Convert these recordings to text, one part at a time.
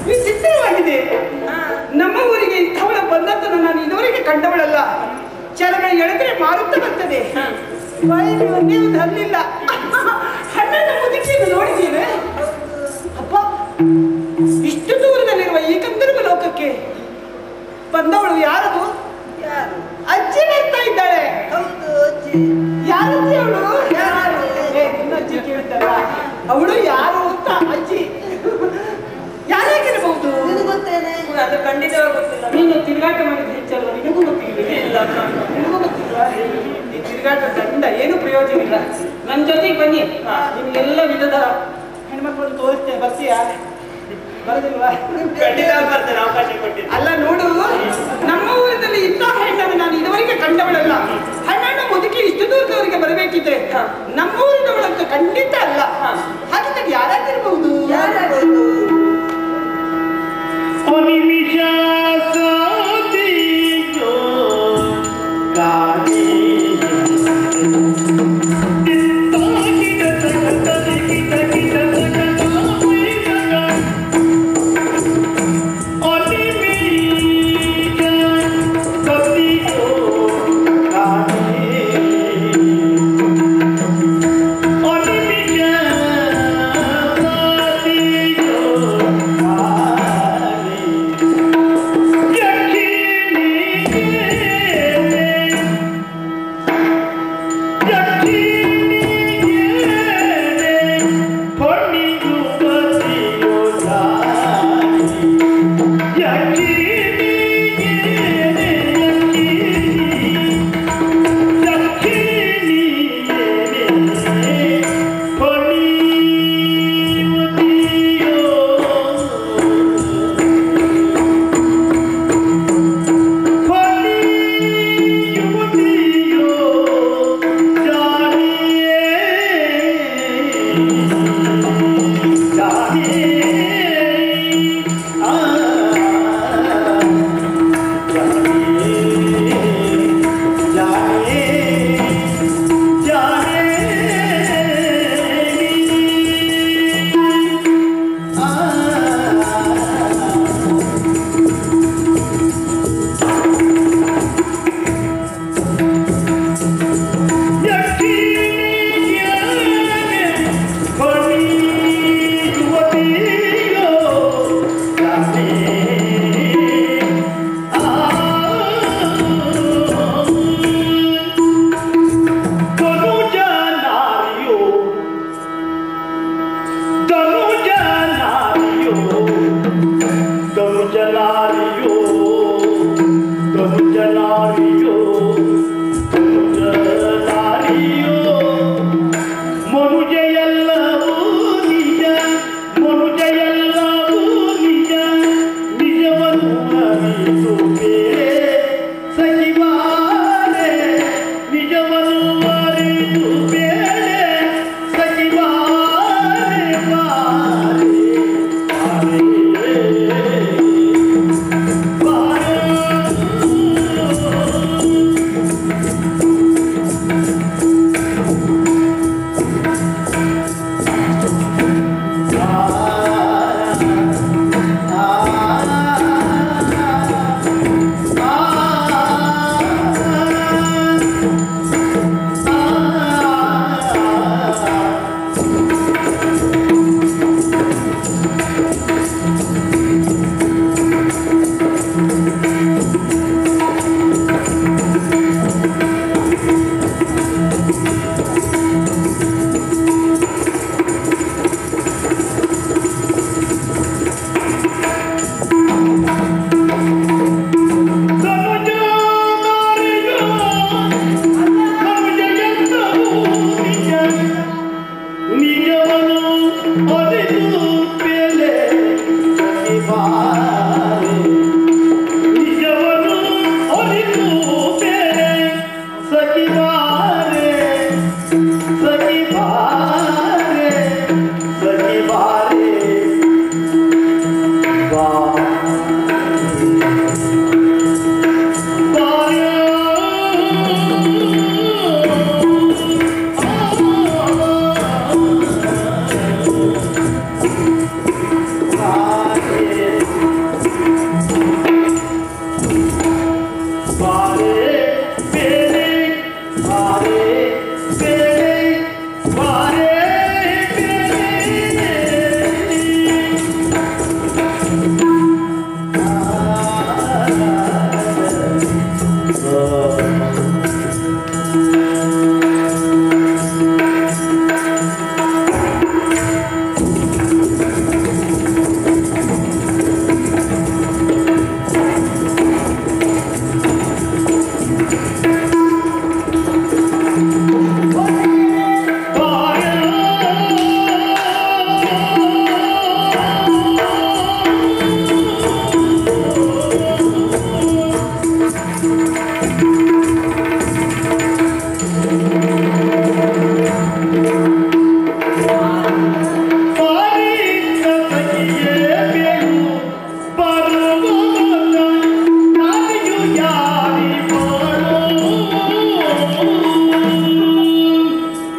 ವಿಚಿತ್ರವಾಗಿದೆ. ನಮ್ಮ ಊರಿಗೆ ಇಂಥವಳ ಬಂದದ್ದನ್ನು ನಾನು ಇದುವರೆಗೆ ಕಂಡವಳಲ್ಲ. ಚಲನೆ ಎಳೆದ್ರೆ ಮಾರುತ್ತ ಬರ್ತದೆ. ಬಾಯಲ್ಲಿ ಒಂದೇ ಒಂದು ಹಲ್ಲಿಲ್ಲ. ಹಣ್ಣನ್ನು ಮುದುಕಿಯನ್ನು ನೋಡಿದ್ದೇನೆ. ಅಪ್ಪ, ಇಷ್ಟು ದೂರದಲ್ಲಿರುವ ಈ ಗಂಧರ್ವ ಲೋಕಕ್ಕೆ ಬಂದವಳು ಯಾರದು? ಅಜ್ಜಿ ಬರ್ತಾ ಇದ್ದಾಳೆ. ಯಾರಜ್ಜಿ ಅವಳು? ಅಜ್ಜಿ ಕೇಳ್ತಾಳ. ಅವಳು ಯಾರು ಅಂತ ಅಜ್ಜಿ ಯಾರಾಗಿರಬಹುದು? ಗೊತ್ತೇನೆ, ಅದು ಖಂಡಿತವಾಗಿ ಗೊತ್ತಿಲ್ಲ. ನೀನು ತಿರುಗಾಟ ಮಾಡಿದ ಹೆಚ್ಚಲ್ಲ, ನಿನಗೂ ಗೊತ್ತಿಲ್ಲ. ನಿನಗೂ ಗೊತ್ತಿಲ್ವಾ? ಈ ತಿರುಗಾಟ ದಂಡ ಏನು ಪ್ರಯೋಜನ ಇಲ್ಲ. ನನ್ನ ಜೊತೆಗೆ ಬನ್ನಿ, ನಿಮ್ಗೆಲ್ಲ ವಿಧದ ಹೆಣ್ಮಕ್ಳನ್ನು ತೋರಿಸ್ತೇನೆ. ಬರ್ತೀಯಾ? ಬರೋದಿಲ್ವಾ? ಬರ್ತೇನೆ, ಅವಕಾಶ ಕೊಟ್ಟಿದ್ದೆ. ಅಲ್ಲ ನೋಡು, ನಮ್ಮ ಊರಿನಲ್ಲಿ ಇಂಥ ಹೆಣ್ಣನ್ನು ನಾನು ಇದುವರೆಗೆ ಕಂಡವಳಲ್ಲ. ಹಣ್ಣನ್ನು ಮುದುಕಿ ಇಷ್ಟು ದೂರದವರಿಗೆ ಬರಬೇಕಿದ್ರೆ ನಮ್ಮ ಊರಿನವಳಂತೂ ಖಂಡಿತ ಅಲ್ಲ. ಹಾಗಿದ್ದಾಗ ಯಾರಾಗಿರ್ಬಹುದು? Oh,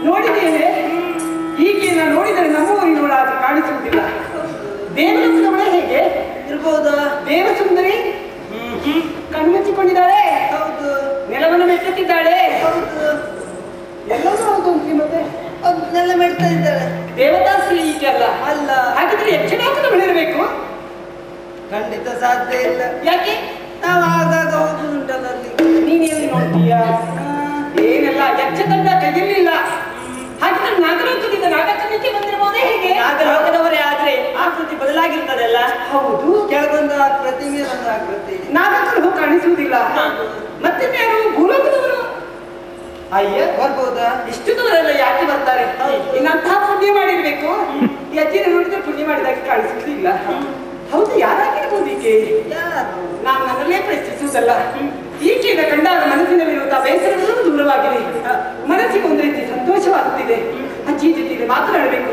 ನೋಡಿದ್ದೇನೆ, ಈಕೆಯನ್ನು ನೋಡಿದರೆ ನಮ್ಮೂರಿನೊಳಗೆ ಕಾಣಿಸುವುದಿಲ್ಲ. ದೇವಲೋಕದವಳೆ ಹೇಗೆ ಇರ್ಬೋದಾ? ದೇವಸುಂದರಿ ಕಣ್ಮುಚ್ಚಿಕೊಂಡಿದ್ದಾಳೆ, ಹೌದು ನೆಲವನ್ನು ಮೆಚ್ಚುತ್ತಿದ್ದಾಳೆ. ಹೌದು, ಎಲ್ಲವೂ ಹೌದು ಅಂತ ಮತ್ತೆ ಅದನ್ನೆಲ್ಲ ಮಾಡ್ತಾ ಇದ್ದಾಳೆ. ದೇವದಾಸಿ ಈಕೆ ಅಲ್ಲ. ಅಲ್ಲ, ಹಾಗಿದ್ರೆ ಯಕ್ಷಲೋಕದವಳು ಇರಬೇಕು. ಖಂಡಿತ ಸಾಧ್ಯ ಇಲ್ಲ. ಯಾಕೆ? ನಾವು ಆಗಾಗ ಹೋಗುದುಂಟಲ್ಲ ಅಲ್ಲಿ. ನೀನ್ ಎಲ್ಲಿ ನೋಡ್ತೀಯ? ಏನೆಲ್ಲ ಯಕ್ಷದಂಡ ಕೈಯಲ್ಲಿಲ್ಲ. ಹಾಗಿದ್ರೆ ನಾಗಲೋಕದಿಂದ ನಾಗಕನ್ಯಕ್ಕೆ ಬಂದಿರಬಹುದೇ ಹೇಗೆ? ನಾಗಲೋಕದವರೇ ಆದ್ರೆ ಆಕೃತಿ ಬದಲಾಗಿರ್ತದಲ್ಲ. ಹೌದು, ಕೆಳಗೊಂದು ಆಕೃತಿ ಮೇಲೊಂದು ಆಕೃತಿ. ನಾಗಕರು ಕಾಣಿಸುವುದಿಲ್ಲ. ಮತ್ತೆ ಯಾರು ಭೂಲೋಕದವರು? ಅಯ್ಯ, ಬರ್ಬೋದಾ? ಇಷ್ಟು ದೂರೆಲ್ಲ ಯಾಕೆ ಬರ್ತಾರೆ? ಇನ್ನಂತಹ ಪುಣ್ಯ ಮಾಡಿರ್ಬೇಕು. ಈ ಅಜ್ಜಿನ ನೋಡಿದ್ರೆ ಪುಣ್ಯ ಮಾಡಿದಾಗ ಕಾಣಿಸುವುದಿಲ್ಲ. ಹೌದು, ಯಾರಾಗಿರ್ಬೋದು ಈಕೆ? ಯಾರು? ನಾನು ನನ್ನಲ್ಲೇ ಪ್ರಶ್ನಿಸುವುದಲ್ಲ. ಈಕೆಯನ್ನು ಕಂಡಾಗ ಮನಸ್ಸಿನಲ್ಲಿರುವಂತಹ ಬೇಸರಗಳು ದೂರವಾಗಿದೆ. ಮನಸ್ಸಿಗೆ ಒಂದು ರೀತಿ ಸಂತೋಷವಾಗುತ್ತಿದೆ. ಅಜ್ಜಿ ಜೊತೆಯಲ್ಲಿ ಮಾತನಾಡಬೇಕು,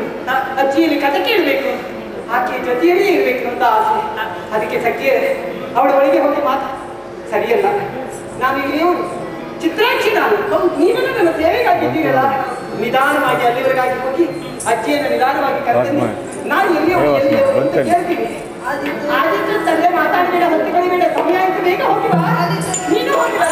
ಅಜ್ಜಿಯಲ್ಲಿ ಕಥೆ ಕೇಳಬೇಕು, ಆಕೆಯ ಜೊತೆಯಲ್ಲೇ ಇರಬೇಕು ಅಂತ ಆಸೆ. ಅದಕ್ಕೆ ಸಖಿಯ ಅವಳ ಒಳಗೆ ಹೋಗಿ ಮಾತು ಸರಿಯಲ್ಲ. ನಾನು ಇಲ್ಲಿಯವಳು ಚಿತ್ರಾಕ್ಷಿ. ನಾನು ನೀವೆಲ್ಲ ನನ್ನ ಸೇವೆಗಾಗಿದ್ದೀರಲ್ಲ, ನಿಧಾನವಾಗಿ ಅಲ್ಲಿವರೆಗಾಗಿ ಹೋಗಿ ಅಜ್ಜಿಯನ್ನು ನಿಧಾನವಾಗಿ ಕರೆತನ್ನಿ. ನಾನು ಎಲ್ಲಿಯವಳು ಅಂತ ಕೇಳ್ತೀನಿ. ಆದಿತ್ಯ ತಂದೆ ಮಾತಾಡಬೇಡ, ಹೊತ್ತಿಗಳಿಬೇಡ, ಸಮಯ ಆಯ್ತು, ಬೇಗ ಹೋಗಿ ಬಾ. ನೀನು ಹೋಗಿ ಬಾ.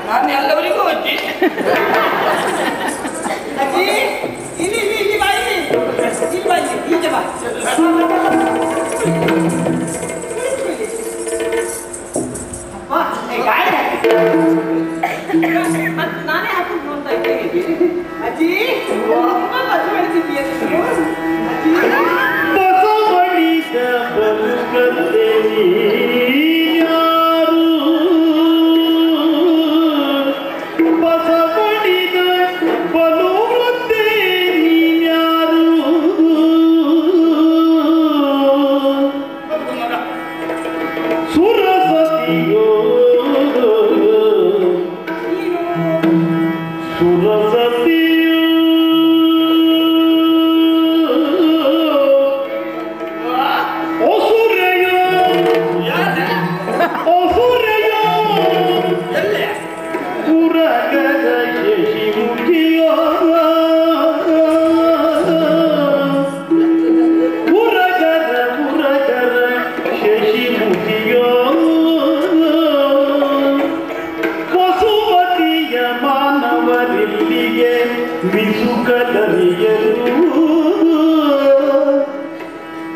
ನಾನು ಎಲ್ಲವರಿಗೂ ಅಜ್ಜಿ. ಅಜ್ಜಿ, ಇಲ್ಲಿ ಇಲ್ಲಿ ಇಲ್ಲಿ ಬಾ, ಇಲ್ಲಿ ಇಲ್ಲಿ ಬಾ, ಇಲ್ಲಿ ಈಚೆ ಬಾ. ಅಪ್ಪ, ಗಾಳಿ ಮತ್ತೆ ನಾನೇ ಹಾಕೊಂಡು ನೋಡ್ತಾ ಇದ್ದೇನೆ. ಅಜ್ಜಿ, ತುಂಬಾ ಮದುವೆ ಮಾಡ್ತಿದ್ದೀಯ ನೀನು. ಅಜ್ಜಿ,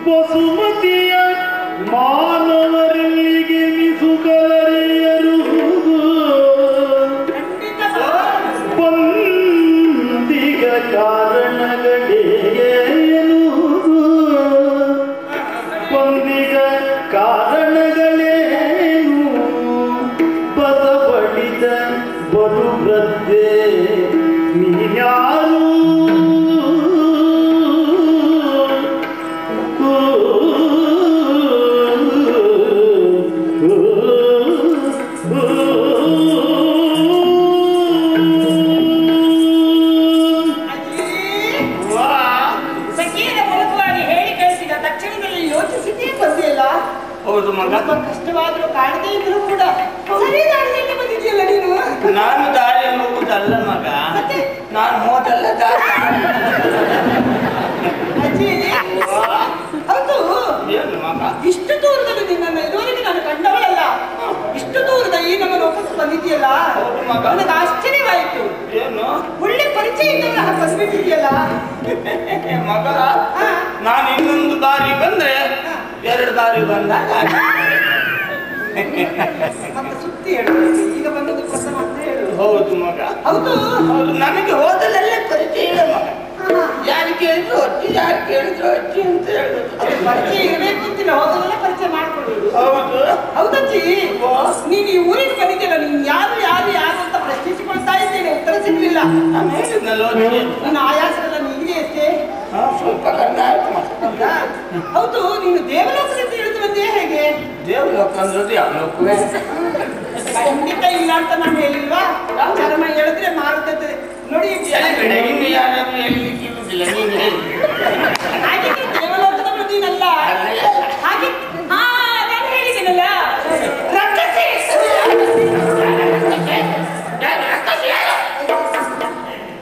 ವಸುಮತಿಯ ಮಾನವರಿಗೆ ಮಿಸುಕಲರಿಯರು ಬಂದಿಗ ಕಾರಣಗಳೇನು ಬಂದಿಗ ಕಾರಣಗಳೇನು ಬಸವಳಿದ ಬಡು ಬದ್ದೆ ನೀನ್ಯಾರು ಸಖಿಯರ ಮೂಲಕವಾಗಿ ಹೇಳಿ ಕಳಿಸಿದ ತಕ್ಷಣದಲ್ಲಿ ಯೋಚಿಸಿದ್ದೇ ಬಂದಿಲ್ಲ. ಹೌದು ಮಗ. ಕಷ್ಟವಾದ್ರೂ ಕಾಣದೇ ಇದ್ರು ಕೂಡ ಸರಿ ದಾರಿಯಲ್ಲಿ ಬಂದಿದೆಯಲ್ಲ ನೀನು. ನಾನು ದಾರಿಯಲ್ಲಿ ಹೋಗುದಲ್ಲ ಮಗ, ನಾನು ಹೋದಲ್ಲ ದಾರಿ. ಅಜ್ಜಿ ಹೌದು, ಏನು ಮಗ? ಇಷ್ಟು ದೂರದಲ್ಲಿ ನಿನ್ನನ್ನು ಇದುವರೆಗೆ ನಾನು ಕಂಡವಳಲ್ಲ. ಇಷ್ಟು ದೂರದ ಈ ನಮ್ಮ ಲೋಕಕ್ಕೆ ಬಂದಿದೆಯಲ್ಲ, ಹೌದು ಮಗ. ನನಗೆ ಆಶ್ಚರ್ಯವಾಯಿತು. ಏನು ಒಳ್ಳೆ ಪರಿಚಯ ಇದ್ದವರ ಬಂದ್ಬಿಟ್ಟಿದೆಯಲ್ಲ ಮಗ? ನಾನು ಇನ್ನೊಂದು ದಾರಿ ಬಂದ್ರೆ ಎರಡು ದಾರಿ ಬಂದಾಗ ಮತ್ತೆ ಸುತ್ತಿ ಹೇಳಬೇಕು. ಈಗ ಬಂದದ್ದು ಹೊಸ ಮಾತ್ರ ಹೇಳು. ಹೌದು ಮಗ. ಹೌದು ಹೌದು, ನನಗೆ ಹೋದಲ್ಲೇ ಪರಿಚಯ ಇಲ್ಲ ಮಗ. ಯಾರು ಕೇಳಿದ್ರು ಅಜ್ಜಿ, ಯಾರು ಕೇಳಿದ್ರು ಅಜ್ಜಿ ಅಂತ ಹೇಳುದು. ಅದೇ ಪರಿಚಯ ಇರಬೇಕು ಅಂತಿಲ್ಲ, ಹೋದಲ್ಲ ಪರಿಚಯ ಮಾಡ್ಕೊಳ್ಳೋದು. ಹೌದು. ಹೌದಜ್ಜಿ, ನೀನು ಈ ಊರಿಗೆ ಬಂದಿದ್ದೀರ, ನೀನು ಯಾರು ಯಾರು ಯಾರು ಅಂತ ಪ್ರಶ್ನಿಸಿಕೊಳ್ತಾ ಇದ್ದೇನೆ, ಉತ್ತರ ಸಿಗಲಿಲ್ಲ. ನಾನು ಹೇಳಿದ್ನಲ್ಲ ಅಜ್ಜಿ. ನನ್ನ ಆಯಾಸವೆಲ್ಲ ನಿನಗೆ ಎಷ್ಟೇ ಸ್ವಲ್ಪ ಕಡಿಮೆ ಆಯ್ತು ಮಗ. ಹೌದಾ? ಹೌದು, ನೀನು ದೇವಲೋಕದಿಂದ ಇಳಿದು ಬಂದೇ ಹೇಗೆ? ದೇವಲೋಕ ಅಂದ್ರೆ ಯಾವ ಲೋಕವೇ? ಖಂಡಿತ ಇಲ್ಲ ಅಂತ ನಾನು ಹೇಳಿಲ್ವಾ? ಚರ್ಮ ಹೇಳಿದ್ರೆ ಮಾರುತ್ತದೆ ನೋಡಿ. ಬೇಡ, ಇನ್ನು ಯಾರಾದ್ರೂ ಹೇಳಲಿಕ್ಕೆ ಇರುವುದಿಲ್ಲ, ನೀನು ಹೇಳಿ. ಹಾಗೆ ನೀನು ದೇವಲೋಕದ ಪ್ರತಿನಲ್ಲ ಹಾಗೆ. ಹಾ, ನಾನು ಹೇಳಿದ್ದೀನಲ್ಲ, ರಕ್ಕಸಿ.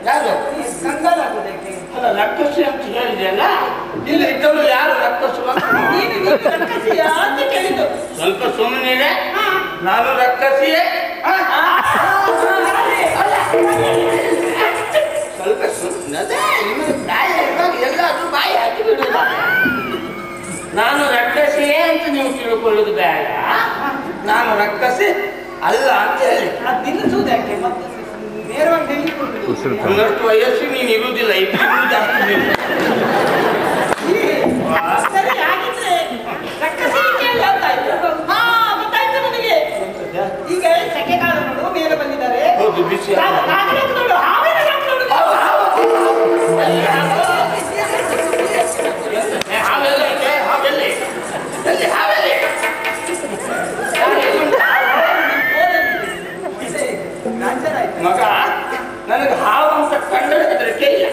ಯಾರು? ಕಂಗಾಲಾಗುವುದಕ್ಕೆ ಅಲ್ಲ, ರಕ್ಕಸಿ ಅಂತ ಹೇಳಿದೆಯಲ್ಲ, ಇಲ್ಲಿ ಇದ್ದವರು ಯಾರು ರಕ್ಕಸು ಅಂತ? ನೀನು ರಕ್ಕಸಿಯಾ ಅಂತ ಕೇಳಿದ್ದು. ಸ್ವಲ್ಪ ಸುಮ್ಮನೆ. ಹಾ. ನಾನು ರಕ್ಕಸಿಯೇ. ಸ್ವಲ್ಪ ಸುಮ್ಮನೆ, ನಿಮಗೆ ಪ್ರಾಯ ಇರುವಾಗ ಎಲ್ಲಾದ್ರೂ ಬಾಯಿ ಹಾಕಿ ಬಿಡುವ. ನಾನು ರಕ್ಕಸಿಯೇ ಅಂತ ನೀವು ತಿಳ್ಕೊಳ್ಳೋದು ಬೇಡ. ನಾನು ರಕ್ಕಸಿ ಅಲ್ಲ ಅಂತ ಹೇಳಿ ಅದು ನಿಲ್ಲಿಸುವುದಕ್ಕೆ ಮತ್ತೆ ನೇರವಾಗಿ ಹೇಳಿಕೊಡ್ಬಿಡು. ಒಂದಷ್ಟು ವಯಸ್ಸು ನೀನು ಇರುವುದಿಲ್ಲ, ಇನ್ನು ಜಾಸ್ತಿ ನೀನು. ಸರಿ, ಹಾಗಿದ್ರೆ ರಕ್ಕಸಿ ಕೇಳಲ್ಲ ಅಂತಾಯ್ತು. ಹಾ, ಗೊತ್ತಾಯ್ತು ನನಗೆ. ಈಗ ಸೆಕೆಗಾಲ ನೋಡು ಮೇಲೆ ಬಂದಿದ್ದಾರೆ. ಹೌದು, ಬಿಸಿ ಕಾಗಲಕ್ಕೆ ನೋಡು, ಹಾವೇನ ನೋಡು. ಹಾವೆಲ್ಲ ಇದೆ, ಹಾವೆಲ್ಲಿ ಎಲ್ಲಿ ಹಾವೆಲ್ಲಿ? ಮಗ, ನನಗೆ ಹಾವು ಅಂತ ಕಂಡು ಹೆದರಿಕೆ ಇಲ್ಲ.